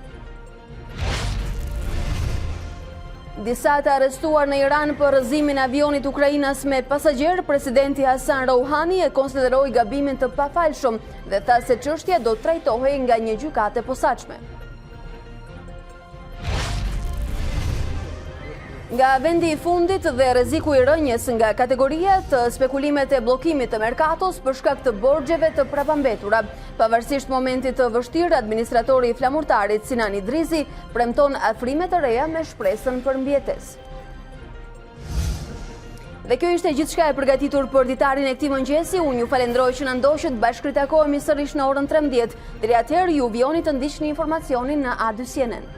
Disa të arrestuar në Iran për rrëzimin e avionit ukrainas me pasagjer, presidenti Hasan Rouhani e konsideroi gabimin të pafalshëm dhe tha se çështja do trajtohej nga një gjykate posaçme. Nga vendi i fundit dhe rreziku i rënjes nga kategoria të spekulimet e bllokimit të merkatos për shkak të borxheve të prapambetura. Pavarësisht momentit të vështirë, administratori i flamurtarit Sinan Idrizi premton afrime të reja me shpresën për mbijetesë. Dhe kjo ishte gjithçka e përgatitur për ditarin e këtij mëngjesi. Unë ju falenderoj që na ndoqët, bashkëtakohemi sërish në orën 13. Deri atëherë ju vjoni të ndiqni informacionin në A2 CNN.